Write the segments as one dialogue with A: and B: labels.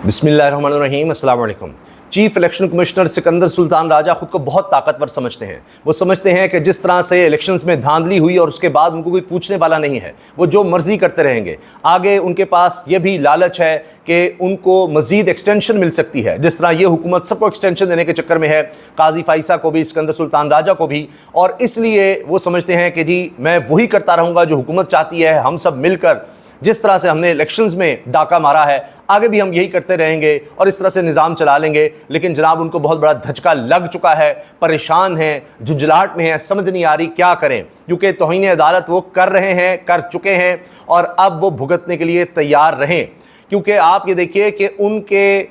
A: बिस्मिल्लाहिर्रहमानिर्रहीम, अस्सलाम वालेकुम। Chief election commissioner Sikandar Sultan Raja खुद को बहुत ताकतवर समझते हैं। वो समझते हैं कि जिस तरह से इलेक्शंस में धांधली हुई और उसके बाद उनको कोई पूछने वाला नहीं है, वो जो मर्जी करते रहेंगे। आगे उनके पास ये भी लालच है कि उनको मजीद एक्सटेंशन मिल सकती है, जिस तरह ये हुकूमत सबको एक्सटेंशन देने के चक्कर में है, काजी फाइसा को भी, सिकंदर सुल्तान राजा को भी। और इसलिए वो समझते हैं कि जी मैं वही करता रहूँगा जो हुकूमत चाहती है। हम सब मिलकर जिस तरह से हमने इलेक्शंस में डाका मारा है, आगे भी हम यही करते रहेंगे और इस तरह से निज़ाम चला लेंगे। लेकिन जनाब उनको बहुत बड़ा धचका लग चुका है, परेशान हैं, झुंझलाहट में हैं, समझ नहीं आ रही क्या करें, क्योंकि तौहीन अदालत वो कर रहे हैं, कर चुके हैं और अब वो भुगतने के लिए तैयार रहें। क्योंकि आप ये देखिए कि उनके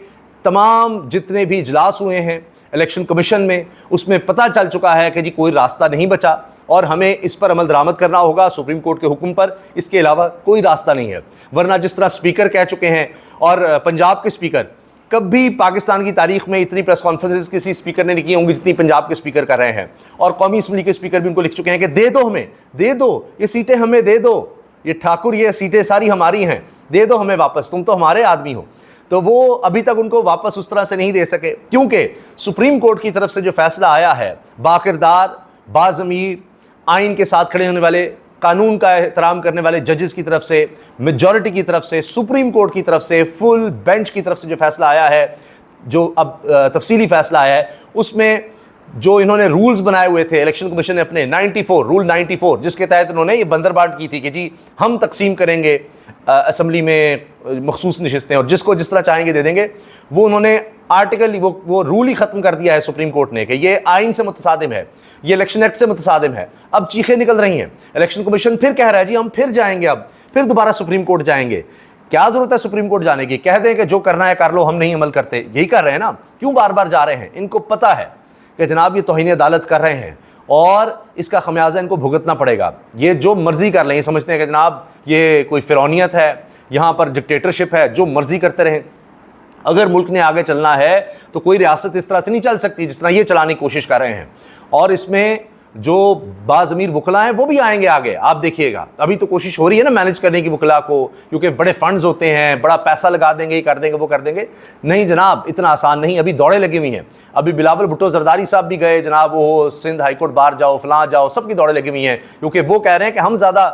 A: तमाम जितने भी इजलास हुए हैं इलेक्शन कमीशन में, उसमें पता चल चुका है कि जी कोई रास्ता नहीं बचा और हमें इस पर अमल दरामद करना होगा सुप्रीम कोर्ट के हुक्म पर। इसके अलावा कोई रास्ता नहीं है। वरना जिस तरह स्पीकर कह चुके हैं, और पंजाब के स्पीकर, कभी पाकिस्तान की तारीख में इतनी प्रेस कॉन्फ्रेंसेस किसी स्पीकर ने नहीं की होंगी जितनी पंजाब के स्पीकर कर रहे हैं। और कौमी असम्बली के स्पीकर भी उनको लिख चुके हैं कि दे दो, हमें दे दो, ये सीटें हमें दे दो, ये ठाकुर ये सीटें सारी हमारी हैं, दे दो हमें वापस, तुम तो हमारे आदमी हो। तो वो अभी तक उनको वापस उस तरह से नहीं दे सके, क्योंकि सुप्रीम कोर्ट की तरफ से जो फैसला आया है, बाकिरदार, बाज़मीर, आइन के साथ खड़े होने वाले, कानून का एहतराम करने वाले जजेस की तरफ से, मेजॉरिटी की तरफ से, सुप्रीम कोर्ट की तरफ से, फुल बेंच की तरफ से जो फैसला आया है, जो अब तफसीली फैसला आया है, उसमें जो इन्होंने रूल्स बनाए हुए थे इलेक्शन कमीशन ने अपने 94 रूल 94, जिसके तहत इन्होंने ये बंदरबांट की थी कि जी हम तकसीम करेंगे असम्बली में मखसूस नशिस्तें और जिसको जिस तरह चाहेंगे दे देंगे। वो उन्होंने आर्टिकल वो रूल ही ख़त्म कर दिया है सुप्रीम कोर्ट ने कि ये आइन से मुतसादिम है, ये इलेक्शन एक्ट से मुतसादिम है। अब चीखें निकल रही हैं, इलेक्शन कमीशन फिर कह रहा है जी हम फिर जाएंगे, अब फिर दोबारा सुप्रीम कोर्ट जाएंगे। क्या ज़रूरत है सुप्रीम कोर्ट जाने की? कह दें कि जो करना है कर लो, हम नहीं अमल करते। यही कर रहे हैं ना, क्यों बार बार जा रहे हैं? इनको पता है कि जनाब ये तौहीन अदालत कर रहे हैं और इसका खमियाजा इनको भुगतना पड़ेगा। ये जो मर्जी कर लें, समझते हैं कि जनाब ये कोई फिरौनियत है, यहाँ पर डिक्टेटरशिप है, जो मर्जी करते रहें। अगर मुल्क ने आगे चलना है तो कोई रियासत इस तरह से नहीं चल सकती जिस तरह ये चलाने की कोशिश कर रहे हैं। और इसमें जो बाज़मीर वकला हैं वो भी आएंगे आगे, आप देखिएगा। अभी तो कोशिश हो रही है ना मैनेज करने की वकला को, क्योंकि बड़े फंड्स होते हैं, बड़ा पैसा लगा देंगे, ये कर देंगे, वो कर देंगे। नहीं जनाब, इतना आसान नहीं। अभी दौड़े लगी हुई हैं। अभी बिलावल भुट्टो जरदारी साहब भी गए जनाब, वो सिंध हाईकोर्ट बार जाओ, फलां जाओ, सबकी दौड़े लगी हुई हैं, क्योंकि वो कह रहे हैं कि हम ज़्यादा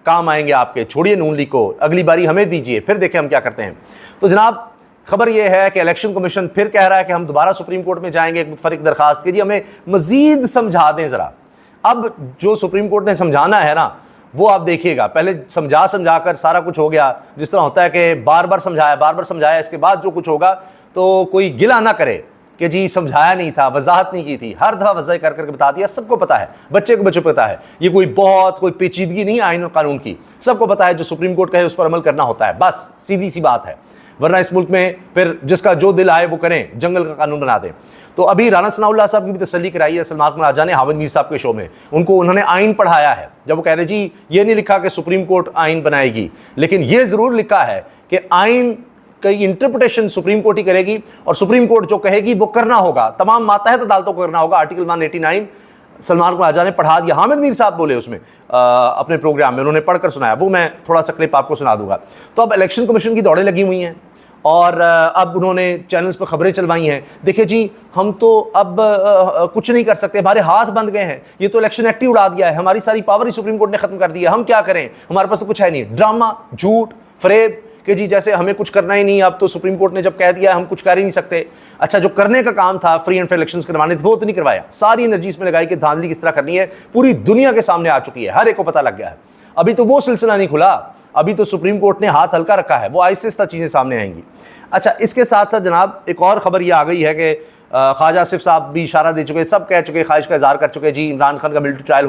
A: काम आएंगे आपके, छोड़िए नून लीग को, अगली बारी हमें दीजिए, फिर देखें हम क्या करते हैं। तो जनाब खबर यह है कि इलेक्शन कमीशन फिर कह रहा है कि हम दोबारा सुप्रीम कोर्ट में जाएंगे एक मुतफरिक दरखास्त के, जी हमें मजीद समझा दें ज़रा। अब जो सुप्रीम कोर्ट ने समझाना है ना, वो आप देखिएगा। पहले समझा कर सारा कुछ हो गया, जिस तरह होता है कि बार बार समझाया, इसके बाद जो कुछ होगा तो कोई गिला ना करे कि जी समझाया नहीं था, वजाहत नहीं की थी। हर दफ़ा वजह कर करके बता दिया, सबको पता है, बच्चे को पता है। ये कोई पेचीदगी नहीं आइन और कानून की, सबको पता है जो सुप्रीम कोर्ट कहे उस पर अमल करना होता है, बस सीधी सी बात है। वरना इस मुल्क में फिर जिसका जो दिल आए वो करें, जंगल का कानून बना दें। तो अभी राना सनाउल्लाह साहब की भी तसल्ली कराई है सलमान कुमार राजा ने हामिद मीर साहब के शो में। उन्होंने आइन पढ़ाया है, जब वो कह रहे जी ये नहीं लिखा कि सुप्रीम कोर्ट आइन बनाएगी, लेकिन ये ज़रूर लिखा है कि आइन की इंटरप्रिटेशन सुप्रीम कोर्ट ही करेगी और सुप्रीम कोर्ट जो कहेगी वो करना होगा, तमाम मातहत अदालतों को करना होगा। आर्टिकल 189 सलमान कुमार राजा ने पढ़ा दिया। हामिद मीर साहब बोले उसमें अपने प्रोग्राम में, उन्होंने पढ़कर सुनाया, वो मैं थोड़ा सा क्लिप आपको सुना दूंगा। तो अब इलेक्शन कमीशन की दौड़ें लगी हुई हैं और अब उन्होंने चैनल्स पर खबरें चलवाई हैं। देखिए जी हम तो अब कुछ नहीं कर सकते, हमारे हाथ बंद गए हैं, ये तो इलेक्शन एक्ट ही उड़ा दिया है, हमारी सारी पावर ही सुप्रीम कोर्ट ने खत्म कर दी है, हम क्या करें, हमारे पास तो कुछ है नहीं। ड्रामा, झूठ, फरेब कि जी जैसे हमें कुछ करना ही नहीं, अब तो सुप्रीम कोर्ट ने जब कह दिया हम कुछ कर ही नहीं सकते। अच्छा, जो करने का काम था फ्री एंड फेयर इलेक्शंस करवाने थे वो तो नहीं करवाया, सारी एनर्जी इसमें लगाई कि धांधली किस तरह करनी है, पूरी दुनिया के सामने आ चुकी है, हर एक को पता लग गया है। अभी तो वो सिलसिला नहीं खुला, अभी तो सुप्रीम कोर्ट ने हाथ हल्का रखा है, वो आहिस्ता आहिस्ता चीज़ें सामने आएंगी। अच्छा, इसके साथ साथ जनाब एक और ख़बर ये आ गई है कि ख्वाजा आसिफ साहब भी इशारा दे चुके, सब कह चुके, ख्वाहिश का इज़हार कर चुके, जी इमरान खान का मिलिट्री ट्रायल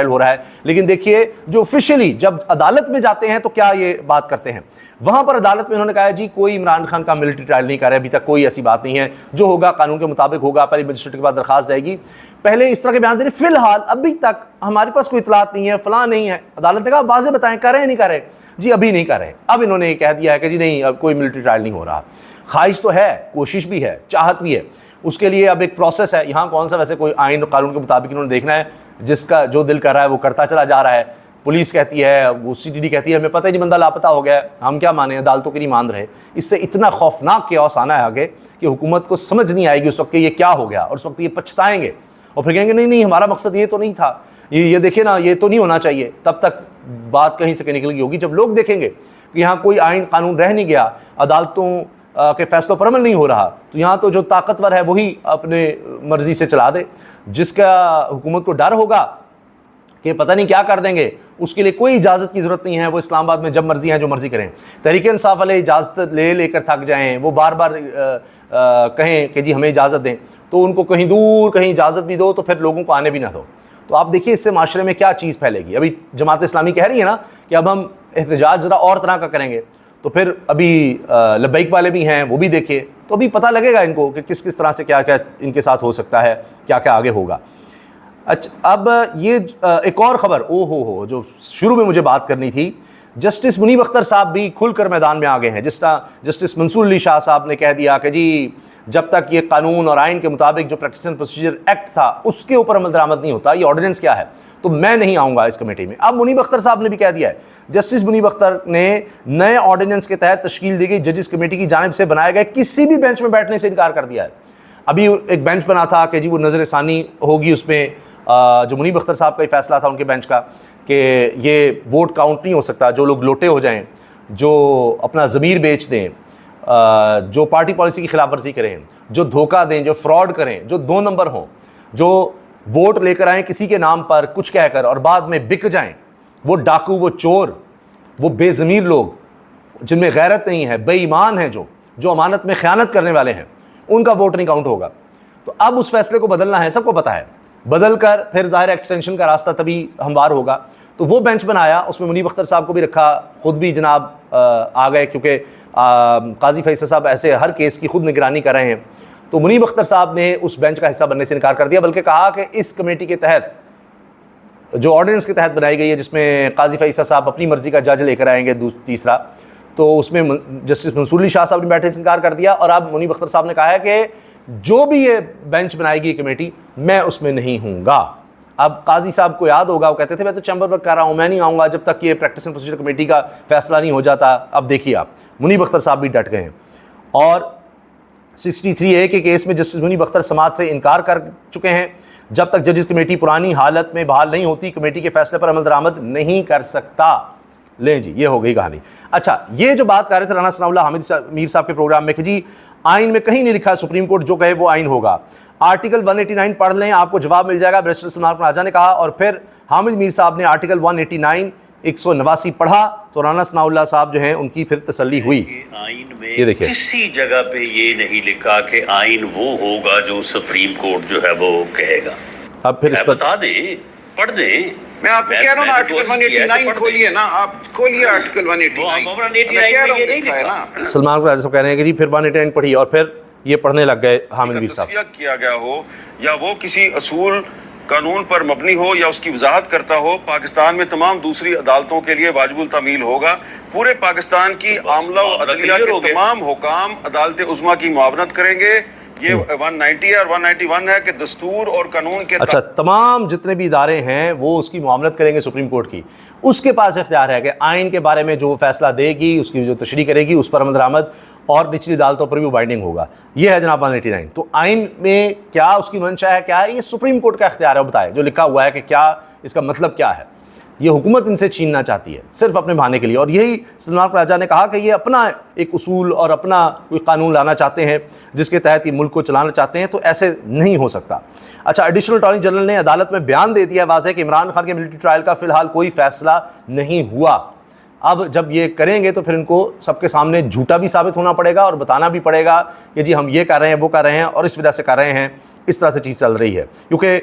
A: हो रहा है। लेकिन देखिए जो ऑफिशियली जब अदालत में जाते हैं तो क्या ये बात करते हैं, वहाँ पर अदालत में उन्होंने कहा जी कोई इमरान खान का मिलिट्री ट्रायल नहीं कर रहा है, अभी तक कोई ऐसी बात नहीं है, जो होगा कानून के मुताबिक होगा, पहले मजिस्ट्रेट के बाद दरखास्त जाएगी। पहले इस तरह के बयान दे रहे, फिलहाल अभी तक हमारे पास कोई इतलात नहीं है, फलां नहीं है। अदालत ने कहा वाज़ेह बताएं कर रहे हैं नहीं कर रहे, जी अभी नहीं कर रहे। अब इन्होंने ये कह दिया है कि जी नहीं अब कोई मिलिट्री ट्रायल नहीं हो रहा। ख्वाहिश तो है, कोशिश भी है, चाहत भी है, उसके लिए अब एक प्रोसेस है। यहाँ कौन सा वैसे कोई आइन और कानून के मुताबिक इन्होंने देखना है, जिसका जो दिल कर रहा है वो करता चला जा रहा है। पुलिस कहती है, वो CTD कहती है हमें पता ही नहीं बंदा लापता हो गया है, हम क्या माने, अदालतों की नहीं मान रहे। इससे इतना खौफनाक केओस आना है आगे कि हुकूमत को समझ नहीं आएगी उस वक्त कि ये क्या हो गया, और उस वक्त ये पछताएंगे और फिर कहेंगे नहीं नहीं हमारा मकसद ये तो नहीं था, ये देखिए ना, ये तो नहीं होना चाहिए। तब तक बात कहीं से कहीं निकल गई होगी। जब लोग देखेंगे कि यहाँ कोई आइन कानून रह नहीं गया, अदालतों के फैसलों पर अमल नहीं हो रहा, तो यहाँ तो जो ताकतवर है वही अपने मर्जी से चला दे। जिसका हुकूमत को डर होगा कि पता नहीं क्या कर देंगे, उसके लिए कोई इजाज़त की ज़रूरत नहीं है। वो इस्लामाबाद में जब मर्जी हैं जो मर्जी करें। तहरीक इंसाफ वाले इजाज़त लेकर थक जाएं, वो बार बार कहें कि जी हमें इजाज़त दें, तो उनको कहीं दूर कहीं इजाज़त भी दो तो फिर लोगों को आने भी ना दो। तो आप देखिए इससे माशरे में क्या चीज़ फैलेगी। अभी जमात इस्लामी कह रही है ना कि अब हम एहतजाज ज़रा और तरह का करेंगे, तो फिर अभी लब्बैक वाले भी हैं, वो भी देखिए, तो अभी पता लगेगा इनको कि किस किस तरह से क्या क्या इनके साथ हो सकता है, क्या क्या आगे होगा। अच्छा, अब ये एक और ख़बर, ओ हो जो शुरू में मुझे बात करनी थी, जस्टिस मुनीब अख्तर साहब भी खुलकर मैदान में आ गए हैं। जिस तरह जस्टिस मंसूर अली शाह साहब ने कह दिया कि जी जब तक ये कानून और आइन के मुताबिक जो प्रैक्टिस एंड प्रोसीजर एक्ट था उसके ऊपर अमल दरामद नहीं होता, ये ऑर्डिनेंस क्या है, तो मैं नहीं आऊँगा इस कमेटी में। अब मुनीब अख्तर साहब ने भी कह दिया है, जस्टिस मुनीब अख्तर ने नए ऑर्डिनेंस के तहत तश्कील दी गई जजिस कमेटी की जानिब से बनाए गए किसी भी बेंच में बैठने से इनकार कर दिया है। अभी एक बेंच बना था कि जी वो नज़र सानी होगी उसमें, जो मुनीब अख्तर साहब का ही फैसला था उनके बेंच का कि ये वोट काउंट नहीं हो सकता, जो लोग लोटे हो जाएं, जो अपना ज़मीर बेच दें, जो पार्टी पॉलिसी की खिलाफ वर्जी करें, जो धोखा दें, जो फ्रॉड करें, जो 2 नंबर हों, जो वोट लेकर आएँ किसी के नाम पर कुछ कहकर और बाद में बिक जाएं, वो डाकू, वो चोर, वो बेज़मीर लोग जिनमें गैरत नहीं है, बेईमान हैं, जो अमानत में ख़यानत करने वाले हैं, उनका वोट नहीं काउंट होगा। तो अब उस फैसले को बदलना है, सबको पता है, बदल कर फिर ज़ाहिर एक्सटेंशन का रास्ता तभी हमवार होगा। तो वो बेंच बनाया, उसमें मुनीब अख्तर साहब को भी रखा, ख़ुद भी जनाब आ गए, क्योंकि काजी फैसल साहब ऐसे हर केस की खुद निगरानी कर रहे हैं। तो मुनीब अख्तर साहब ने उस बेंच का हिस्सा बनने से इनकार कर दिया, बल्कि कहा कि इस कमेटी के तहत जो ऑर्डिनेंस के तहत बनाई गई है, जिसमें काजी फैसल साहब अपनी मर्ज़ी का जज लेकर आएंगे तीसरा, तो उसमें जस्टिस मंसूर अली शाह साहब ने बैठने से इनकार कर दिया। और अब मुनीब अख्तर साहब ने कहा है कि जो भी ये बेंच बनाएगी कमेटी, मैं उसमें नहीं हूँगा। अब काजी साहब को याद होगा, वो कहते थे मैं तो चैम्बर वर्क कर रहा हूँ, मैं नहीं आऊँगा जब तक ये प्रैक्टिस एंड प्रोसीजर कमेटी का फैसला नहीं हो जाता। अब देखिए आप, मुनीब अख्तर साहब भी डट गए हैं और 63A के केस में जस्टिस मुनीब अख्तर समाज से इनकार कर चुके हैं। जब तक जजिस कमेटी पुरानी हालत में बहाल नहीं होती, कमेटी के फैसले पर अमल दरामद नहीं कर सकता। लें जी, ये हो गई कहानी। अच्छा, ये जो बात कर रहे थे राना सनाउल्लाह हामिद मीर साहब के प्रोग्राम में कि जी आइन में कहीं नहीं लिखा, सुप्रीम कोर्ट जो कहे वो आइन होगा, आर्टिकल 189 पढ़ लें आपको जवाब मिल जाएगा, बैरिस्टर सलमान राजा ने कहा। और फिर हामिद मीर साहब ने आर्टिकल 189 189 पढ़ा तो राना सनाउल्लाह साहब जो हैं उनकी फिर तसल्ली हुई।
B: आइन में
A: ये देखिए,
B: किसी जगह पे ये नहीं लिखा कि आइन वो होगा जो सुप्रीम कोर्ट जो है वो कहेगा।
A: अब फिर इस पर
B: बता दें, पढ़ दें।
C: मैं आपको कह रहा हूँ ना, आर्टिकल 189 खोलिए ना, आप खोलिए आर्टिकल 189
A: सलमान राजा साहब कह रहे हैं कि जी फिर 189 पढ़ी और फिर ये पढ़ने लग गए हामिद मीर साहब।
C: किया गया हो या वो किसी असूल कानून पर मबनी हो या उसकी वजाहत करता हो, पाकिस्तान में तमाम दूसरी अदालतों के लिए वाजिबुल तामील होगा। पूरे पाकिस्तान की आमला और अदलिया के तमाम हुकाम अदालत उज़्मा की मुआवनत करेंगे। ये 190 है और 191 है कि दस्तूर और कानून के
A: अच्छा, तमाम जितने भी इदारे हैं वो उसकी मुआवनत करेंगे सुप्रीम कोर्ट की। उसके पास इख्तियार है कि आइन के बारे में जो फैसला देगी, उसकी जो तशरीह करेगी, उस पर अमल दरामद और निचली अदालतों पर भी बाइंडिंग होगा। ये है जनाब 189। तो आइन में क्या उसकी मंशा है, क्या है, ये सुप्रीम कोर्ट का इख्तियार है। बताए जो लिखा हुआ है कि क्या इसका मतलब क्या है, ये हुकूमत इनसे छीनना चाहती है सिर्फ अपने बहाने के लिए। और यही सलमान राजा ने कहा कि ये अपना एक उसूल और अपना कोई कानून लाना चाहते हैं जिसके तहत ये मुल्क को चलाना चाहते हैं, तो ऐसे नहीं हो सकता। अच्छा, एडिशनल अटॉर्नी जनरल ने अदालत में बयान दे दिया वाज़ेह कि इमरान खान के मिलिट्री ट्रायल का फ़िलहाल कोई फ़ैसला नहीं हुआ। अब जब ये करेंगे तो फिर इनको सबके सामने झूठा भी साबित होना पड़ेगा और बताना भी पड़ेगा कि जी हम ये कर रहे हैं, वो कर रहे हैं और इस वजह से कर रहे हैं। इस तरह से चीज़ चल रही है क्योंकि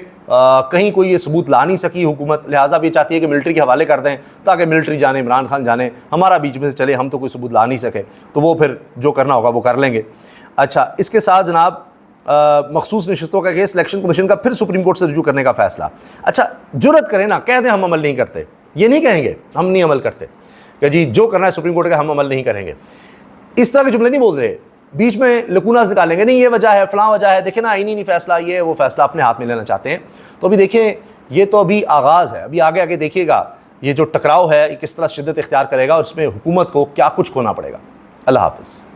A: कहीं कोई ये सबूत ला नहीं सकी हुकूमत, लिहाजा भी चाहती है कि मिलिट्री के हवाले कर दें ताकि मिलिट्री जाने, इमरान खान जाने, हमारा बीच में से चले, हम तो कोई सबूत ला नहीं सके, तो वो फिर जो करना होगा वो कर लेंगे। अच्छा, इसके साथ जनाब मखसूस नशिस्तों का केस इलेक्शन कमीशन का फिर सुप्रीम कोर्ट से रुजू करने का फैसला। अच्छा, जुर्रत करें ना, कह दें हम अमल नहीं करते, ये नहीं कहेंगे हम नहीं अमल करते कि जी जो करना है सुप्रीम कोर्ट का हम अमल नहीं करेंगे। इस तरह के जुमले नहीं बोल रहे, बीच में लकूनास निकालेंगे, नहीं ये वजह है, फलां वजह है, देखें ना आईनी नहीं फैसला, ये वो फैसला अपने हाथ में लेना चाहते हैं। तो अभी देखें, ये तो अभी आगाज़ है, अभी आगे आगे देखिएगा ये जो टकराव है ये किस तरह शिद्दत इख्तियार करेगा और इसमें हुकूमत को क्या कुछ खोना पड़ेगा। अल्लाह हाफ़िज़।